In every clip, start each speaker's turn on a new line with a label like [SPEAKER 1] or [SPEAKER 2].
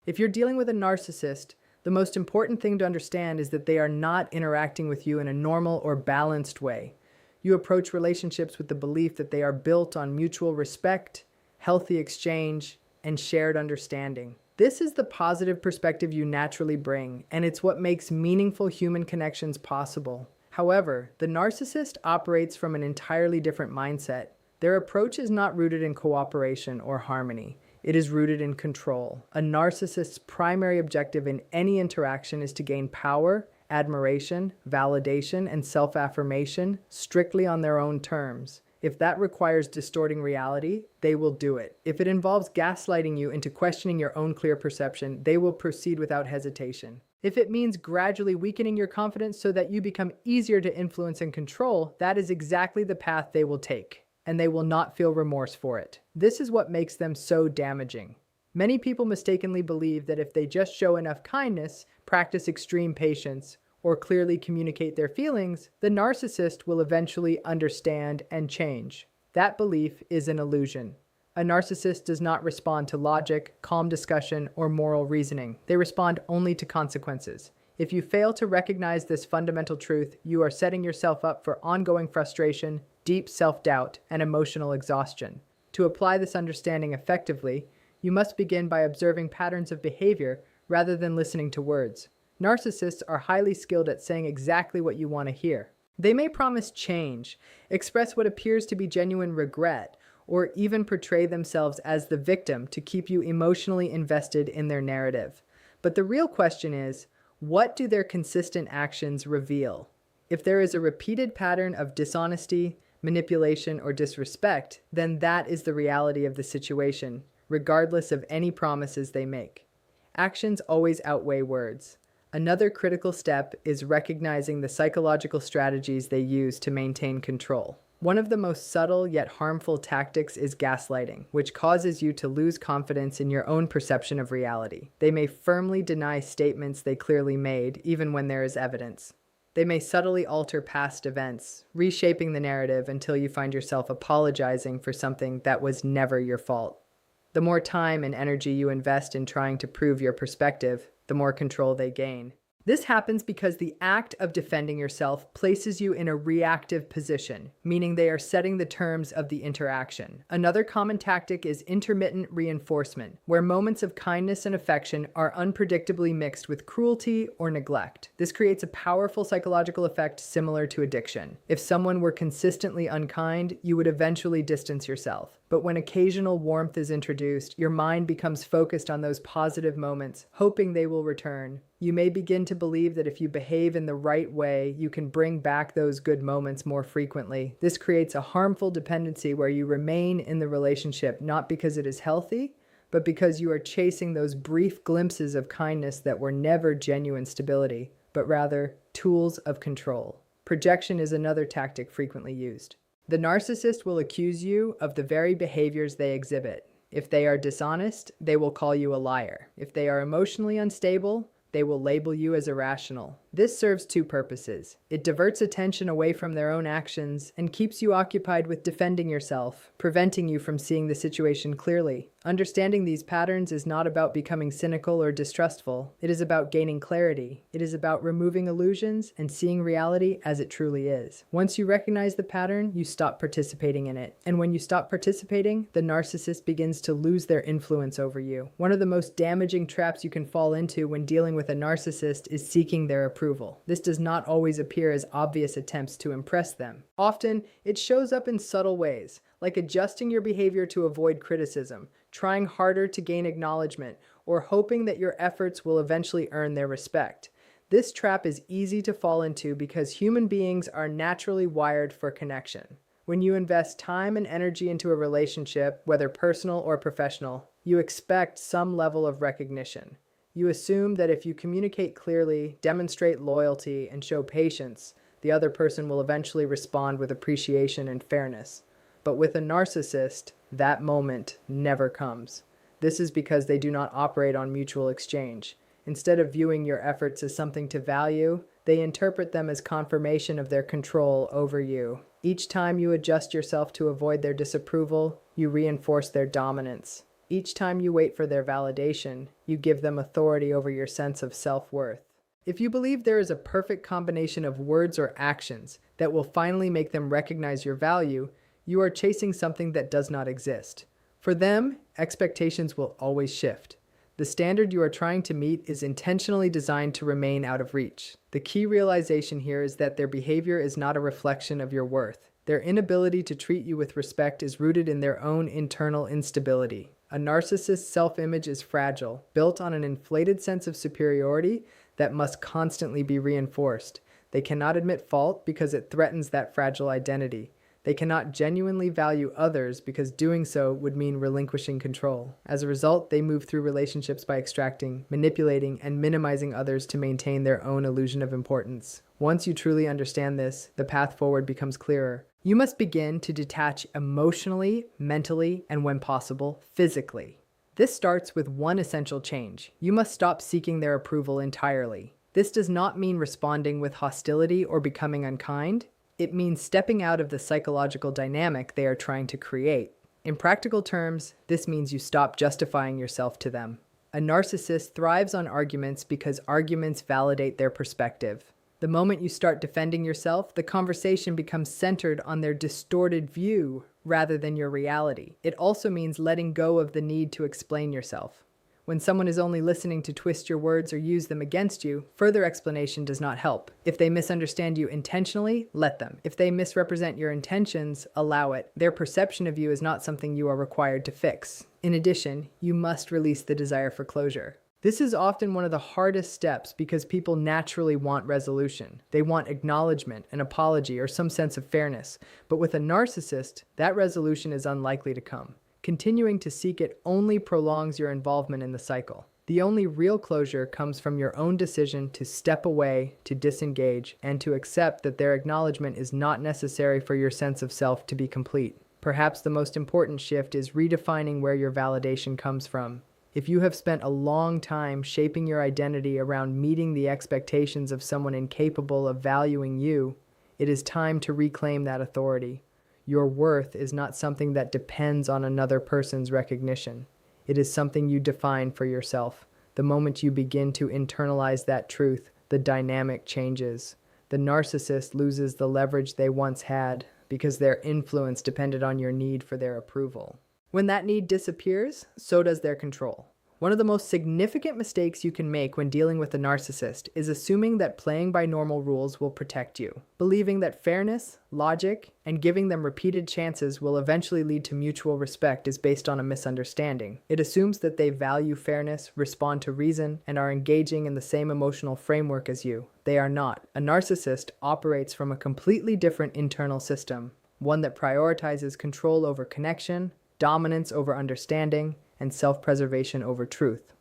[SPEAKER 1] If you're dealing with a narcissist, the most important thing to understand is that they are not interacting with you in a normal or balanced way. You approach relationships with the belief that they are built on mutual respect, healthy exchange, and shared understanding. This is the positive perspective you naturally bring, and it's what makes meaningful human connections possible. However, the narcissist operates from an entirely different mindset. Their approach is not rooted in cooperation or harmony. It is rooted in control. A narcissist's primary objective in any interaction is to gain power, admiration, validation, and self-affirmation strictly on their own terms. If that requires distorting reality, they will do it. If it involves gaslighting you into questioning your own clear perception, they will proceed without hesitation. If it means gradually weakening your confidence so that you become easier to influence and control, that is exactly the path they will take, and they will not feel remorse for it. This is what makes them so damaging. Many people mistakenly believe that if they just show enough kindness, practice extreme patience, or clearly communicate their feelings, the narcissist will eventually understand and change. That belief is an illusion. A narcissist does not respond to logic, calm discussion, or moral reasoning. They respond only to consequences. If you fail to recognize this fundamental truth, you are setting yourself up for ongoing frustration, deep self-doubt, and emotional exhaustion. To apply this understanding effectively, you must begin by observing patterns of behavior rather than listening to words. Narcissists are highly skilled at saying exactly what you want to hear. They may promise change, express what appears to be genuine regret, or even portray themselves as the victim to keep you emotionally invested in their narrative. But the real question is, what do their consistent actions reveal? If there is a repeated pattern of dishonesty, manipulation, or disrespect, then that is the reality of the situation, regardless of any promises they make. Actions always outweigh words. Another critical step is recognizing the psychological strategies they use to maintain control. One of the most subtle yet harmful tactics is gaslighting, which causes you to lose confidence in your own perception of reality. They may firmly deny statements they clearly made, even when there is evidence. They may subtly alter past events, reshaping the narrative until you find yourself apologizing for something that was never your fault. The more time and energy you invest in trying to prove your perspective, the more control they gain. This happens because the act of defending yourself places you in a reactive position, meaning they are setting the terms of the interaction. Another common tactic is intermittent reinforcement, where moments of kindness and affection are unpredictably mixed with cruelty or neglect. This creates a powerful psychological effect similar to addiction. If someone were consistently unkind, you would eventually distance yourself. But when occasional warmth is introduced, your mind becomes focused on those positive moments, hoping they will return. You may begin to believe that if you behave in the right way, you can bring back those good moments more frequently. This creates a harmful dependency where you remain in the relationship not because it is healthy, but because you are chasing those brief glimpses of kindness that were never genuine stability, but rather tools of control. Projection is another tactic frequently used. The narcissist will accuse you of the very behaviors they exhibit. If they are dishonest, they will call you a liar. If they are emotionally unstable, they will label you as irrational. This serves two purposes. It diverts attention away from their own actions and keeps you occupied with defending yourself, preventing you from seeing the situation clearly. Understanding these patterns is not about becoming cynical or distrustful. It is about gaining clarity. It is about removing illusions and seeing reality as it truly is. Once you recognize the pattern, you stop participating in it. And when you stop participating, the narcissist begins to lose their influence over you. One of the most damaging traps you can fall into when dealing with a narcissist is seeking their approval. This does not always appear as obvious attempts to impress them. Often, it shows up in subtle ways, like adjusting your behavior to avoid criticism, trying harder to gain acknowledgement, or hoping that your efforts will eventually earn their respect. This trap is easy to fall into because human beings are naturally wired for connection. When you invest time and energy into a relationship, whether personal or professional, you expect some level of recognition. You assume that if you communicate clearly, demonstrate loyalty, and show patience, the other person will eventually respond with appreciation and fairness. But with a narcissist, that moment never comes. This is because they do not operate on mutual exchange. Instead of viewing your efforts as something to value, they interpret them as confirmation of their control over you. Each time you adjust yourself to avoid their disapproval, you reinforce their dominance. Each time you wait for their validation, you give them authority over your sense of self-worth. If you believe there is a perfect combination of words or actions that will finally make them recognize your value, you are chasing something that does not exist. For them, expectations will always shift. The standard you are trying to meet is intentionally designed to remain out of reach. The key realization here is that their behavior is not a reflection of your worth. Their inability to treat you with respect is rooted in their own internal instability. A narcissist's self-image is fragile, built on an inflated sense of superiority that must constantly be reinforced. They cannot admit fault because it threatens that fragile identity. They cannot genuinely value others because doing so would mean relinquishing control. As a result, they move through relationships by extracting, manipulating, and minimizing others to maintain their own illusion of importance. Once you truly understand this, the path forward becomes clearer. You must begin to detach emotionally, mentally, and when possible, physically. This starts with one essential change. You must stop seeking their approval entirely. This does not mean responding with hostility or becoming unkind. It means stepping out of the psychological dynamic they are trying to create. In practical terms, this means you stop justifying yourself to them. A narcissist thrives on arguments because arguments validate their perspective. The moment you start defending yourself, the conversation becomes centered on their distorted view rather than your reality. It also means letting go of the need to explain yourself. When someone is only listening to twist your words or use them against you, further explanation does not help. If they misunderstand you intentionally, let them. If they misrepresent your intentions, allow it. Their perception of you is not something you are required to fix. In addition, you must release the desire for closure. This is often one of the hardest steps because people naturally want resolution. They want acknowledgement, an apology, or some sense of fairness. But with a narcissist, that resolution is unlikely to come. Continuing to seek it only prolongs your involvement in the cycle. The only real closure comes from your own decision to step away, to disengage, and to accept that their acknowledgement is not necessary for your sense of self to be complete. Perhaps the most important shift is redefining where your validation comes from. If you have spent a long time shaping your identity around meeting the expectations of someone incapable of valuing you, it is time to reclaim that authority. Your worth is not something that depends on another person's recognition. It is something you define for yourself. The moment you begin to internalize that truth, the dynamic changes. The narcissist loses the leverage they once had because their influence depended on your need for their approval. When that need disappears, so does their control. One of the most significant mistakes you can make when dealing with a narcissist is assuming that playing by normal rules will protect you. Believing that fairness, logic, and giving them repeated chances will eventually lead to mutual respect is based on a misunderstanding. It assumes that they value fairness, respond to reason, and are engaging in the same emotional framework as you. They are not. A narcissist operates from a completely different internal system, one that prioritizes control over connection, dominance over understanding, and self-preservation over truth.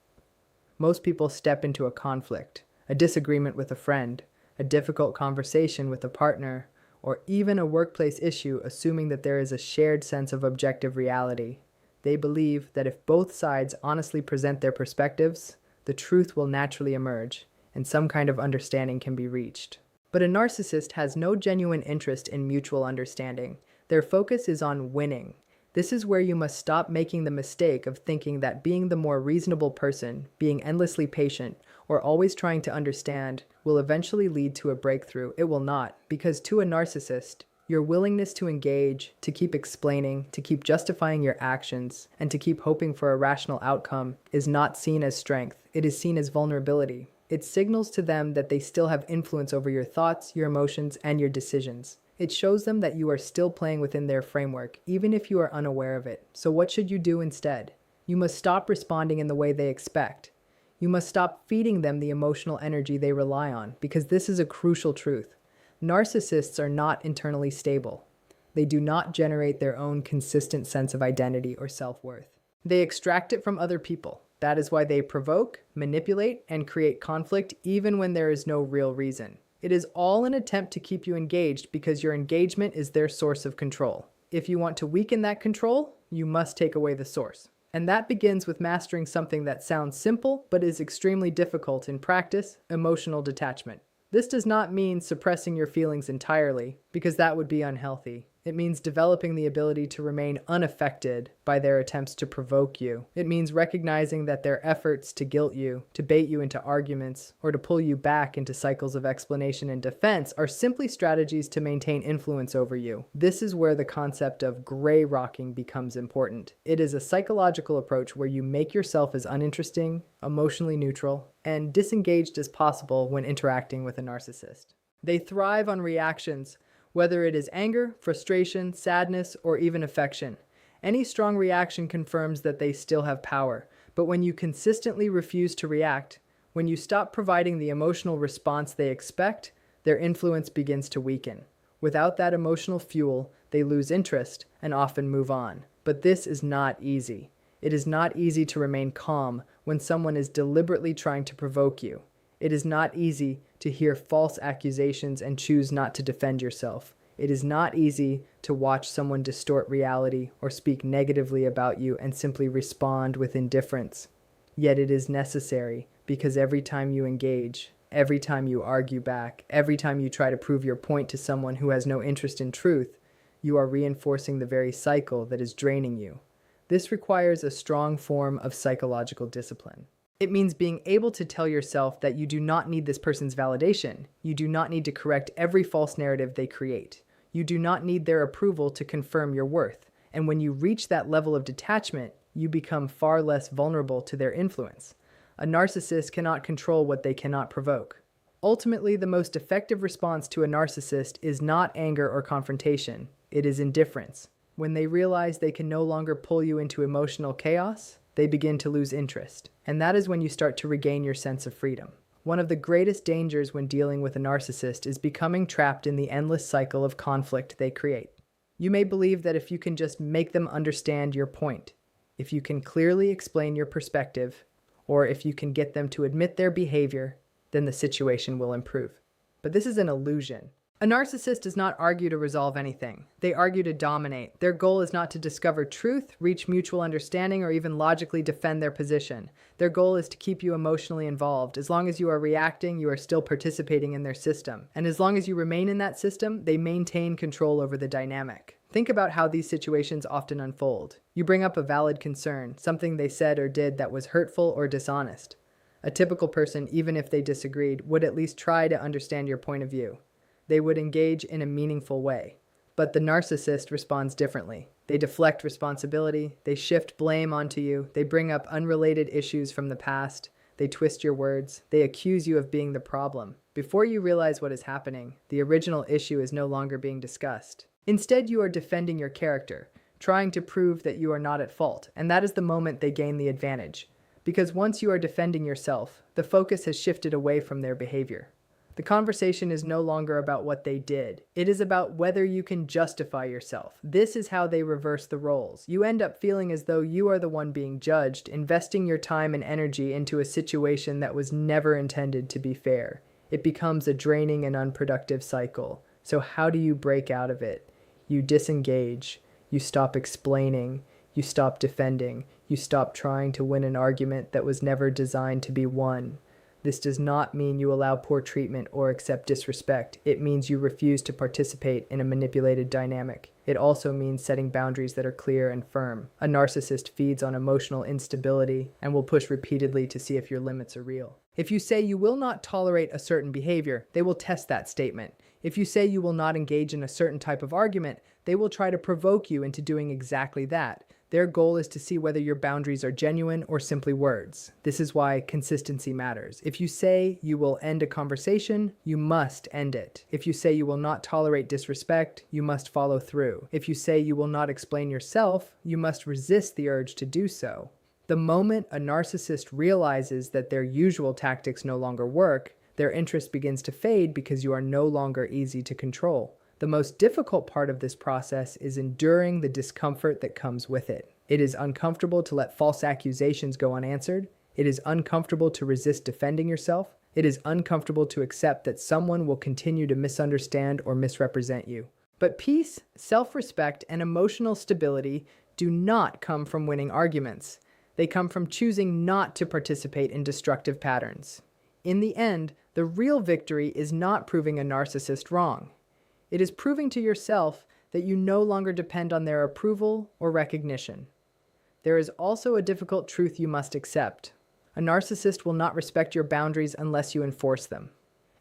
[SPEAKER 1] Most people step into a conflict, a disagreement with a friend, a difficult conversation with a partner, or even a workplace issue assuming that there is a shared sense of objective reality. They believe that if both sides honestly present their perspectives, the truth will naturally emerge, and some kind of understanding can be reached. But a narcissist has no genuine interest in mutual understanding. Their focus is on winning. This is where you must stop making the mistake of thinking that being the more reasonable person, being endlessly patient, or always trying to understand will eventually lead to a breakthrough. It will not, because to a narcissist, your willingness to engage, to keep explaining, to keep justifying your actions, and to keep hoping for a rational outcome is not seen as strength. It is seen as vulnerability. It signals to them that they still have influence over your thoughts, your emotions, and your decisions. It shows them that you are still playing within their framework, even if you are unaware of it. So what should you do instead? You must stop responding in the way they expect. You must stop feeding them the emotional energy they rely on, because this is a crucial truth. Narcissists are not internally stable. They do not generate their own consistent sense of identity or self-worth. They extract it from other people. That is why they provoke, manipulate, and create conflict even when there is no real reason. It is all an attempt to keep you engaged because your engagement is their source of control. If you want to weaken that control, you must take away the source. And that begins with mastering something that sounds simple but is extremely difficult in practice: emotional detachment. This does not mean suppressing your feelings entirely, because that would be unhealthy. It means developing the ability to remain unaffected by their attempts to provoke you. It means recognizing that their efforts to guilt you, to bait you into arguments, or to pull you back into cycles of explanation and defense are simply strategies to maintain influence over you. This is where the concept of gray rocking becomes important. It is a psychological approach where you make yourself as uninteresting, emotionally neutral, and disengaged as possible when interacting with a narcissist. They thrive on reactions, whether it is anger, frustration, sadness, or even affection. Any strong reaction confirms that they still have power. But when you consistently refuse to react, when you stop providing the emotional response they expect, their influence begins to weaken. Without that emotional fuel, they lose interest and often move on. But this is not easy. It is not easy to remain calm when someone is deliberately trying to provoke you. It is not easy to hear false accusations and choose not to defend yourself. It is not easy to watch someone distort reality or speak negatively about you and simply respond with indifference. Yet it is necessary, because every time you engage, every time you argue back, every time you try to prove your point to someone who has no interest in truth, you are reinforcing the very cycle that is draining you. This requires a strong form of psychological discipline. It means being able to tell yourself that you do not need this person's validation. You do not need to correct every false narrative they create. You do not need their approval to confirm your worth. And when you reach that level of detachment, you become far less vulnerable to their influence. A narcissist cannot control what they cannot provoke. Ultimately, the most effective response to a narcissist is not anger or confrontation. It is indifference. When they realize they can no longer pull you into emotional chaos, they begin to lose interest. And that is when you start to regain your sense of freedom. One of the greatest dangers when dealing with a narcissist is becoming trapped in the endless cycle of conflict they create. You may believe that if you can just make them understand your point, if you can clearly explain your perspective, or if you can get them to admit their behavior, then the situation will improve. But this is an illusion. A narcissist does not argue to resolve anything. They argue to dominate. Their goal is not to discover truth, reach mutual understanding, or even logically defend their position. Their goal is to keep you emotionally involved. As long as you are reacting, you are still participating in their system. And as long as you remain in that system, they maintain control over the dynamic. Think about how these situations often unfold. You bring up a valid concern, something they said or did that was hurtful or dishonest. A typical person, even if they disagreed, would at least try to understand your point of view. They would engage in a meaningful way. But the narcissist responds differently. They deflect responsibility, they shift blame onto you, they bring up unrelated issues from the past, they twist your words, they accuse you of being the problem. Before you realize what is happening, the original issue is no longer being discussed. Instead, you are defending your character, trying to prove that you are not at fault, and that is the moment they gain the advantage. Because once you are defending yourself, the focus has shifted away from their behavior. The conversation is no longer about what they did. It is about whether you can justify yourself. This is how they reverse the roles. You end up feeling as though you are the one being judged, investing your time and energy into a situation that was never intended to be fair. It becomes a draining and unproductive cycle. So how do you break out of it? You disengage. You stop explaining. You stop defending. You stop trying to win an argument that was never designed to be won. This does not mean you allow poor treatment or accept disrespect. It means you refuse to participate in a manipulated dynamic. It also means setting boundaries that are clear and firm. A narcissist feeds on emotional instability and will push repeatedly to see if your limits are real. If you say you will not tolerate a certain behavior, they will test that statement. If you say you will not engage in a certain type of argument, they will try to provoke you into doing exactly that. Their goal is to see whether your boundaries are genuine or simply words. This is why consistency matters. If you say you will end a conversation, you must end it. If you say you will not tolerate disrespect, you must follow through. If you say you will not explain yourself, you must resist the urge to do so. The moment a narcissist realizes that their usual tactics no longer work, their interest begins to fade because you are no longer easy to control. The most difficult part of this process is enduring the discomfort that comes with it. It is uncomfortable to let false accusations go unanswered. It is uncomfortable to resist defending yourself. It is uncomfortable to accept that someone will continue to misunderstand or misrepresent you. But peace, self-respect, and emotional stability do not come from winning arguments. They come from choosing not to participate in destructive patterns. In the end, the real victory is not proving a narcissist wrong. It is proving to yourself that you no longer depend on their approval or recognition. There is also a difficult truth you must accept. A narcissist will not respect your boundaries unless you enforce them.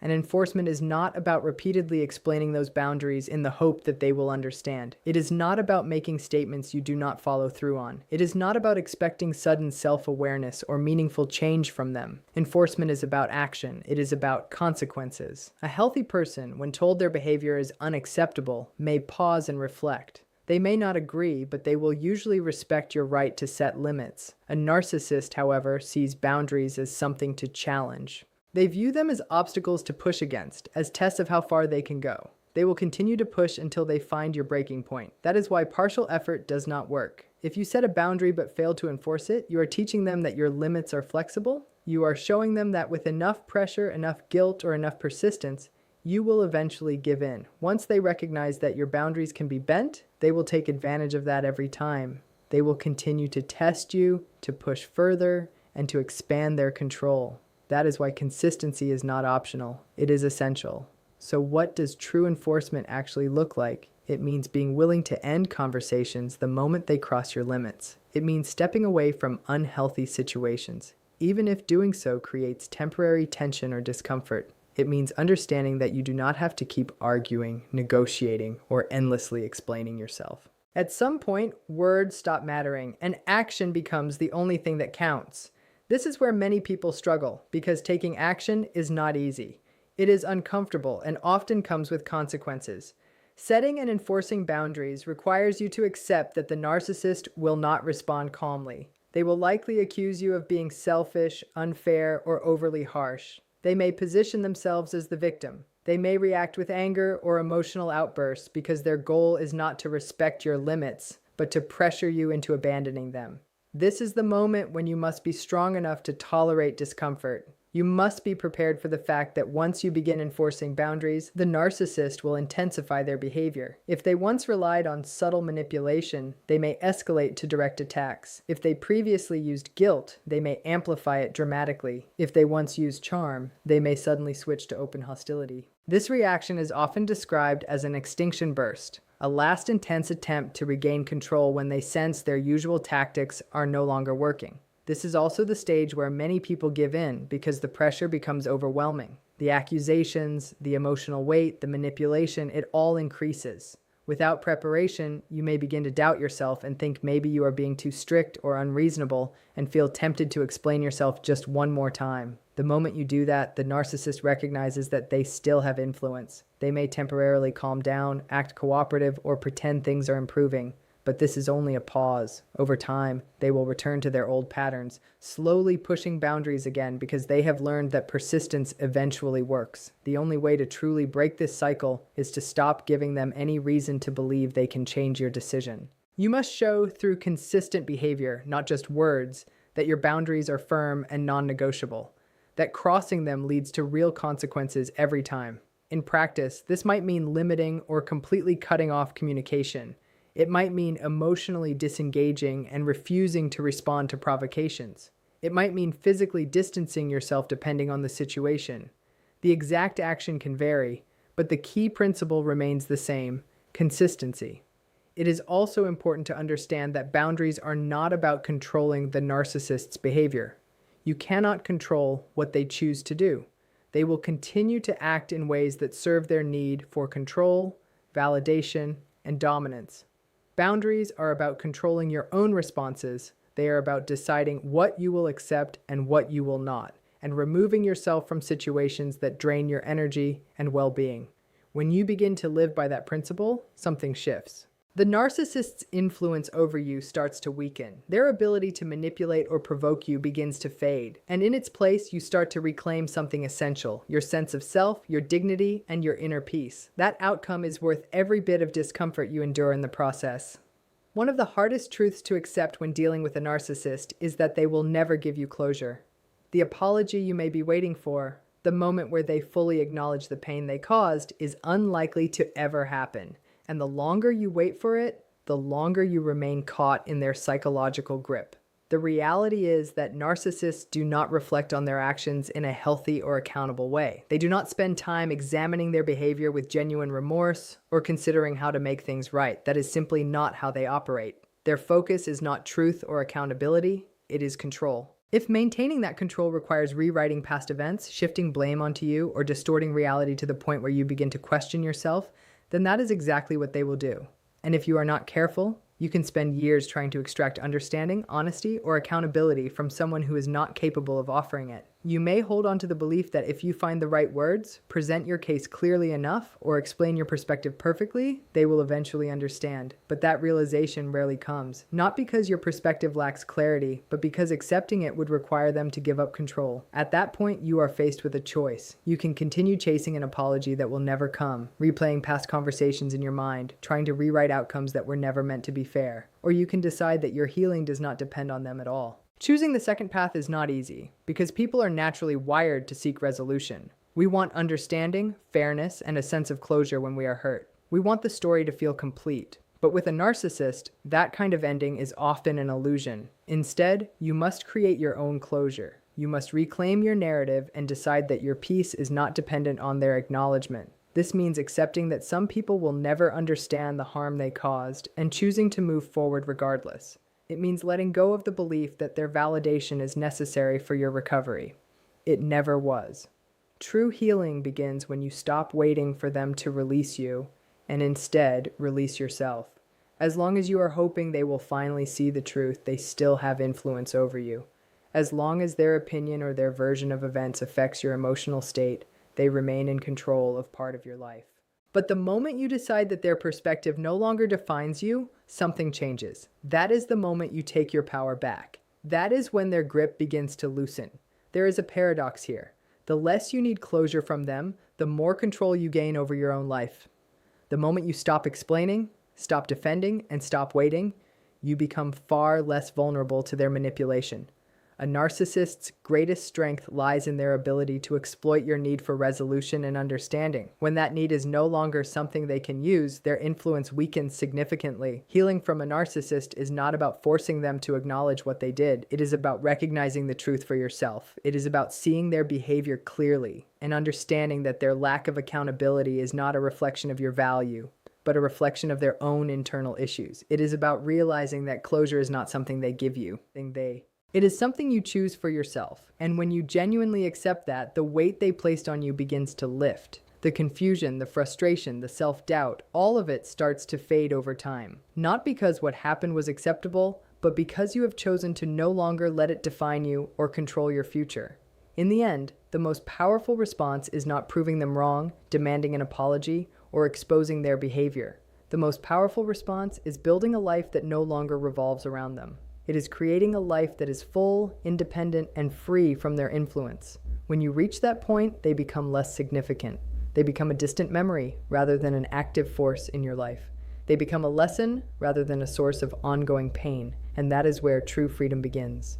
[SPEAKER 1] And enforcement is not about repeatedly explaining those boundaries in the hope that they will understand. It is not about making statements you do not follow through on. It is not about expecting sudden self-awareness or meaningful change from them. Enforcement is about action. It is about consequences. A healthy person, when told their behavior is unacceptable, may pause and reflect. They may not agree, but they will usually respect your right to set limits. A narcissist, however, sees boundaries as something to challenge. They view them as obstacles to push against, as tests of how far they can go. They will continue to push until they find your breaking point. That is why partial effort does not work. If you set a boundary but fail to enforce it, you are teaching them that your limits are flexible. You are showing them that with enough pressure, enough guilt, or enough persistence, you will eventually give in. Once they recognize that your boundaries can be bent, they will take advantage of that every time. They will continue to test you, to push further, and to expand their control. That is why consistency is not optional. It is essential. So what does true enforcement actually look like? It means being willing to end conversations the moment they cross your limits. It means stepping away from unhealthy situations, even if doing so creates temporary tension or discomfort. It means understanding that you do not have to keep arguing, negotiating, or endlessly explaining yourself. At some point, words stop mattering, and action becomes the only thing that counts. This is where many people struggle, because taking action is not easy. It is uncomfortable and often comes with consequences. Setting and enforcing boundaries requires you to accept that the narcissist will not respond calmly. They will likely accuse you of being selfish, unfair, or overly harsh. They may position themselves as the victim. They may react with anger or emotional outbursts because their goal is not to respect your limits, but to pressure you into abandoning them. This is the moment when you must be strong enough to tolerate discomfort. You must be prepared for the fact that once you begin enforcing boundaries, the narcissist will intensify their behavior. If they once relied on subtle manipulation, they may escalate to direct attacks. If they previously used guilt, they may amplify it dramatically. If they once used charm, they may suddenly switch to open hostility. This reaction is often described as an extinction burst, a last intense attempt to regain control when they sense their usual tactics are no longer working. This is also the stage where many people give in because the pressure becomes overwhelming. The accusations, the emotional weight, the manipulation, it all increases. Without preparation, you may begin to doubt yourself and think maybe you are being too strict or unreasonable and feel tempted to explain yourself just one more time. The moment you do that, the narcissist recognizes that they still have influence. They may temporarily calm down, act cooperative, or pretend things are improving. But this is only a pause. Over time, they will return to their old patterns, slowly pushing boundaries again because they have learned that persistence eventually works. The only way to truly break this cycle is to stop giving them any reason to believe they can change your decision. You must show through consistent behavior, not just words, that your boundaries are firm and non-negotiable, that crossing them leads to real consequences every time. In practice, this might mean limiting or completely cutting off communication. It might mean emotionally disengaging and refusing to respond to provocations. It might mean physically distancing yourself depending on the situation. The exact action can vary, but the key principle remains the same: consistency. It is also important to understand that boundaries are not about controlling the narcissist's behavior. You cannot control what they choose to do. They will continue to act in ways that serve their need for control, validation, and dominance. Boundaries are about controlling your own responses. They are about deciding what you will accept and what you will not, and removing yourself from situations that drain your energy and well-being. When you begin to live by that principle, something shifts. The narcissist's influence over you starts to weaken. Their ability to manipulate or provoke you begins to fade, and in its place, you start to reclaim something essential: your sense of self, your dignity, and your inner peace. That outcome is worth every bit of discomfort you endure in the process. One of the hardest truths to accept when dealing with a narcissist is that they will never give you closure. The apology you may be waiting for, the moment where they fully acknowledge the pain they caused, is unlikely to ever happen. And the longer you wait for it, the longer you remain caught in their psychological grip. The reality is that narcissists do not reflect on their actions in a healthy or accountable way. They do not spend time examining their behavior with genuine remorse or considering how to make things right. That is simply not how they operate. Their focus is not truth or accountability, it is control. If maintaining that control requires rewriting past events, shifting blame onto you, or distorting reality to the point where you begin to question yourself, then that is exactly what they will do. And if you are not careful, you can spend years trying to extract understanding, honesty, or accountability from someone who is not capable of offering it. You may hold on to the belief that if you find the right words, present your case clearly enough, or explain your perspective perfectly, they will eventually understand. But that realization rarely comes, not because your perspective lacks clarity, but because accepting it would require them to give up control. At that point, you are faced with a choice. You can continue chasing an apology that will never come, replaying past conversations in your mind, trying to rewrite outcomes that were never meant to be fair. Or you can decide that your healing does not depend on them at all. Choosing the second path is not easy, because people are naturally wired to seek resolution. We want understanding, fairness, and a sense of closure when we are hurt. We want the story to feel complete. But with a narcissist, that kind of ending is often an illusion. Instead, you must create your own closure. You must reclaim your narrative and decide that your peace is not dependent on their acknowledgement. This means accepting that some people will never understand the harm they caused and choosing to move forward regardless. It means letting go of the belief that their validation is necessary for your recovery. It never was. True healing begins when you stop waiting for them to release you and instead release yourself. As long as you are hoping they will finally see the truth, they still have influence over you. As long as their opinion or their version of events affects your emotional state, they remain in control of part of your life. But the moment you decide that their perspective no longer defines you, something changes. That is the moment you take your power back. That is when their grip begins to loosen. There is a paradox here. The less you need closure from them, the more control you gain over your own life. The moment you stop explaining, stop defending, and stop waiting, you become far less vulnerable to their manipulation. A narcissist's greatest strength lies in their ability to exploit your need for resolution and understanding. When that need is no longer something they can use, their influence weakens significantly. Healing from a narcissist is not about forcing them to acknowledge what they did. It is about recognizing the truth for yourself. It is about seeing their behavior clearly and understanding that their lack of accountability is not a reflection of your value, but a reflection of their own internal issues. It is about realizing that closure is not something they give you, It is something you choose for yourself, and when you genuinely accept that, the weight they placed on you begins to lift. The confusion, the frustration, the self-doubt, all of it starts to fade over time. Not because what happened was acceptable, but because you have chosen to no longer let it define you or control your future. In the end, the most powerful response is not proving them wrong, demanding an apology, or exposing their behavior. The most powerful response is building a life that no longer revolves around them. It is creating a life that is full, independent, and free from their influence. When you reach that point, they become less significant. They become a distant memory rather than an active force in your life. They become a lesson rather than a source of ongoing pain, and that is where true freedom begins.